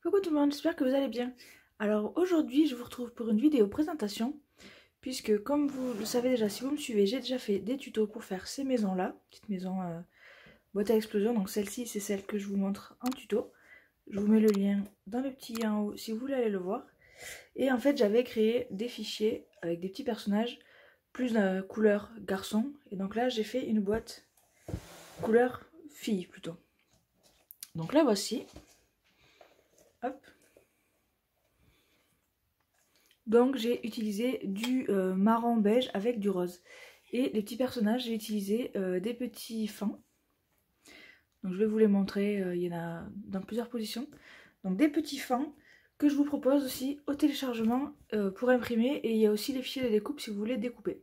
Coucou tout le monde, j'espère que vous allez bien. Alors aujourd'hui je vous retrouve pour une vidéo présentation, puisque comme vous le savez déjà, si vous me suivez, j'ai déjà fait des tutos pour faire ces maisons là, petite maison boîte à explosion. Donc celle-ci c'est celle que je vous montre en tuto. Je vous mets le lien dans le petit en haut si vous voulez aller le voir. Et en fait j'avais créé des fichiers avec des petits personnages, plus couleur garçon. Et donc là j'ai fait une boîte couleur fille plutôt. Donc là voici. Hop. Donc j'ai utilisé du marron beige avec du rose. Et les petits personnages, j'ai utilisé des petits fins. Donc je vais vous les montrer, il y en a dans plusieurs positions. Donc des petits fins que je vous propose aussi au téléchargement pour imprimer. Et il y a aussi les fichiers de découpe si vous voulez découper.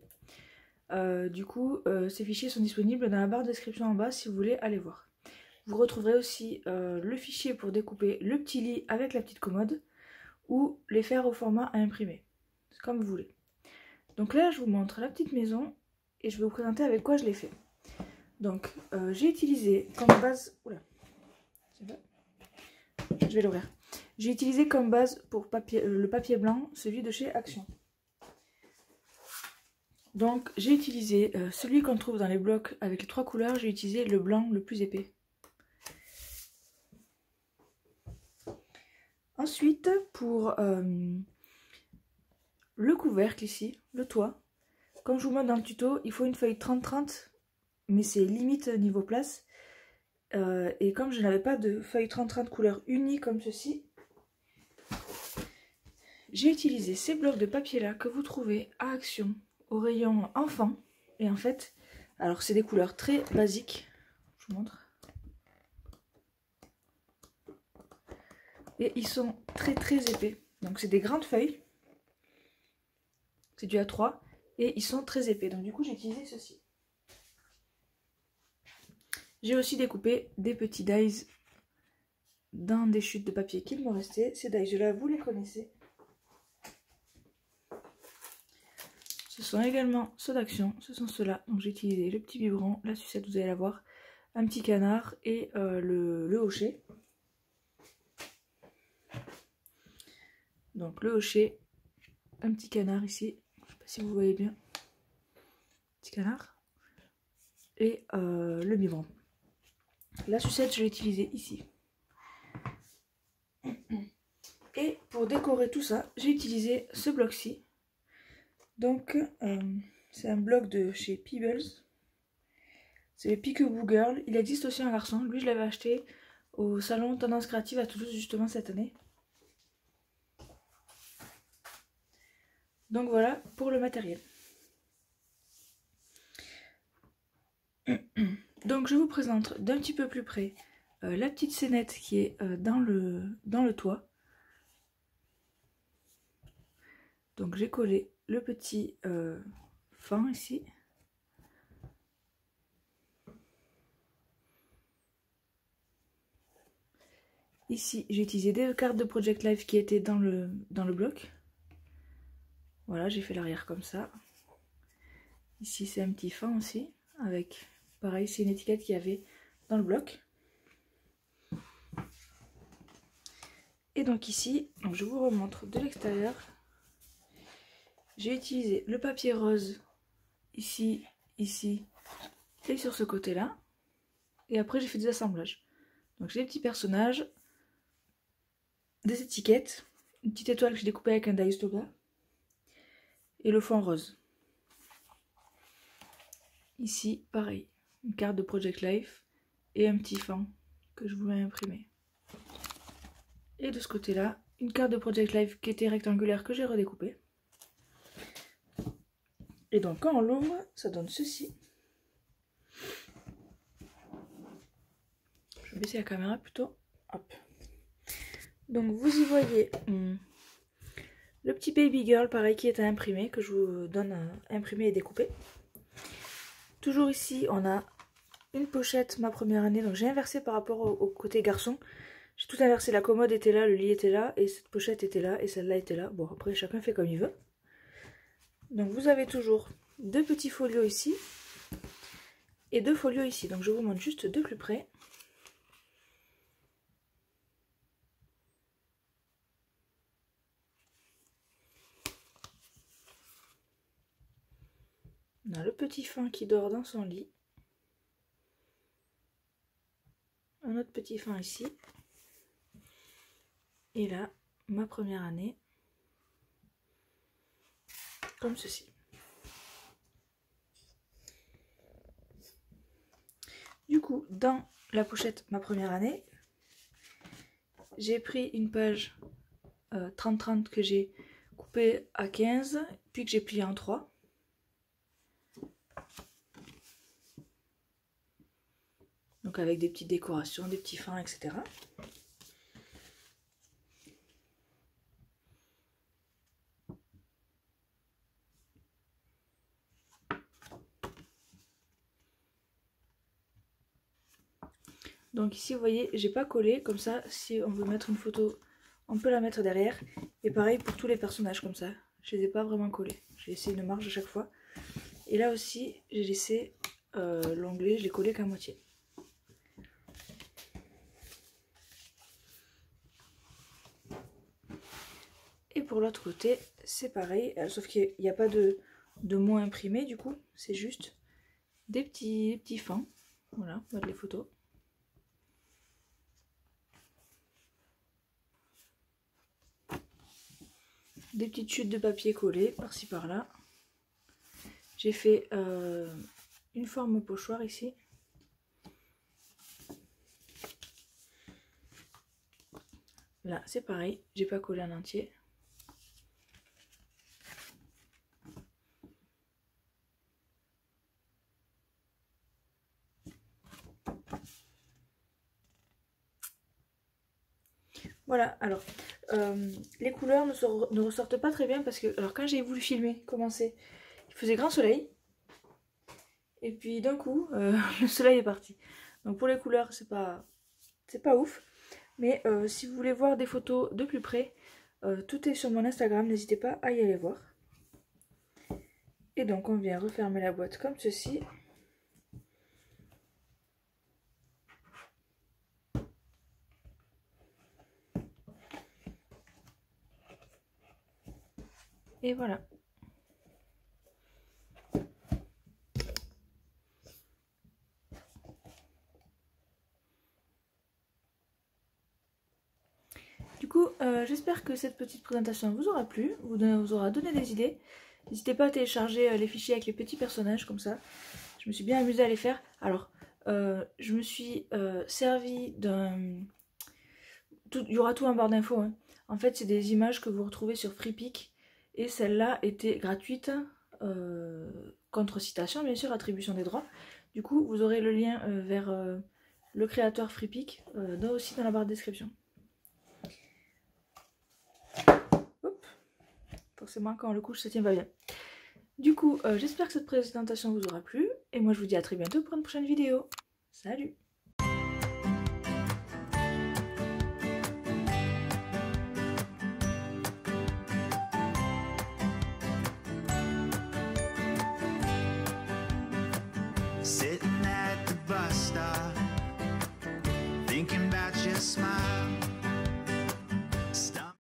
Du coup, ces fichiers sont disponibles dans la barre de description en bas si vous voulez aller voir. Vous retrouverez aussi le fichier pour découper le petit lit avec la petite commode, ou les faire au format à imprimer. C'est comme vous voulez. Donc là, je vous montre la petite maison et je vais vous présenter avec quoi je l'ai fait. Donc, j'ai utilisé comme base... Oula, je vais l'ouvrir. J'ai utilisé comme base pour le papier blanc, celui de chez Action. Donc, j'ai utilisé celui qu'on trouve dans les blocs avec les 3 couleurs. J'ai utilisé le blanc le plus épais. Ensuite, pour le couvercle ici, le toit, comme je vous montre dans le tuto, il faut une feuille 30-30, mais c'est limite niveau place. Et comme je n'avais pas de feuille 30-30 couleur unie comme ceci, j'ai utilisé ces blocs de papier là que vous trouvez à Action, au rayon enfant. Et en fait, alors c'est des couleurs très basiques, je vous montre. Et ils sont très épais. Donc c'est des grandes feuilles. C'est du A3. Et ils sont très épais. Donc du coup j'ai utilisé ceci. J'ai aussi découpé des petits dies dans des chutes de papier qu'il me restait. Ces dies là, vous les connaissez. Ce sont également ceux d'Action. Ce sont ceux-là. Donc j'ai utilisé le petit biberon, la sucette, vous allez la voir, un petit canard et le hochet. Donc le hochet, un petit canard ici, je ne sais pas si vous voyez bien, petit canard, et le biberon. La sucette, je l'ai utilisée ici. Et pour décorer tout ça, j'ai utilisé ce bloc-ci. Donc c'est un bloc de chez Peebles. C'est le Peekaboo Girl. Il existe aussi un garçon. Lui, je l'avais acheté au salon Tendance Créative à Toulouse justement cette année. Donc voilà pour le matériel. Donc je vous présente d'un petit peu plus près la petite scénette qui est dans le toit. Donc j'ai collé le petit fin ici. Ici j'ai utilisé des cartes de Project Life qui étaient dans le bloc. Voilà, j'ai fait l'arrière comme ça. Ici c'est un petit fin aussi, avec pareil, c'est une étiquette qu'il y avait dans le bloc. Et donc ici, donc je vous remontre de l'extérieur. J'ai utilisé le papier rose ici, ici et sur ce côté-là. Et après j'ai fait des assemblages. Donc j'ai des petits personnages, des étiquettes, une petite étoile que j'ai découpée avec un die stoga et le fond rose. Ici, pareil, une carte de Project Life et un petit fond que je voulais imprimer. Et de ce côté-là, une carte de Project Life qui était rectangulaire que j'ai redécoupée. Et donc quand on l'ouvre, ça donne ceci. Je vais baisser la caméra plutôt. Hop. Donc vous y voyez le petit baby girl pareil qui est à imprimer, que je vous donne à imprimer et découper. Toujours ici on a une pochette ma première année, donc j'ai inversé par rapport au côté garçon. J'ai tout inversé, la commode était là, le lit était là, et cette pochette était là, et celle-là était là. Bon après chacun fait comme il veut. Donc vous avez toujours 2 petits folios ici, et 2 folios ici. Donc je vous montre juste de plus près. petit fin qui dort dans son lit. Un autre petit fin ici. Et là, ma première année. Comme ceci. Du coup, dans la pochette ma première année, j'ai pris une page 30-30 que j'ai coupée à 15, puis que j'ai plié en 3. Donc avec des petites décorations, des petits fins, etc. Donc ici vous voyez, j'ai pas collé, comme ça si on veut mettre une photo, on peut la mettre derrière. Et pareil pour tous les personnages comme ça, je les ai pas vraiment collés. J'ai laissé une marge à chaque fois. Et là aussi j'ai laissé l'onglet, je l'ai collé qu'à moitié. Et pour l'autre côté, c'est pareil, sauf qu'il n'y a pas de mots imprimés du coup, c'est juste des petits fins. Voilà, on va mettre les photos. Des petites chutes de papier collées par-ci par-là. J'ai fait une forme pochoir ici. Là, c'est pareil, j'ai pas collé en entier. Voilà, alors, les couleurs ne ressortent pas très bien parce que, alors quand j'ai voulu filmer, commencer, il faisait grand soleil. Et puis d'un coup, le soleil est parti. Donc pour les couleurs, c'est pas ouf. Mais si vous voulez voir des photos de plus près, tout est sur mon Instagram, n'hésitez pas à y aller voir. Et donc on vient refermer la boîte comme ceci. Et voilà. Du coup, j'espère que cette petite présentation vous aura plu, vous aura donné des idées. N'hésitez pas à télécharger les fichiers avec les petits personnages comme ça. Je me suis bien amusée à les faire. Alors, je me suis servi d'un... Il y aura tout en barre d'infos. Hein. En fait, c'est des images que vous retrouvez sur Freepik. Et celle-là était gratuite, contre citation, bien sûr, attribution des droits. Du coup, vous aurez le lien vers le créateur Freepik, aussi dans la barre de description. Hop. Forcément, quand on le couche, ça tient pas bien. Du coup, j'espère que cette présentation vous aura plu. Et moi, je vous dis à très bientôt pour une prochaine vidéo. Salut! Sitting at the bus stop, thinking about your smile.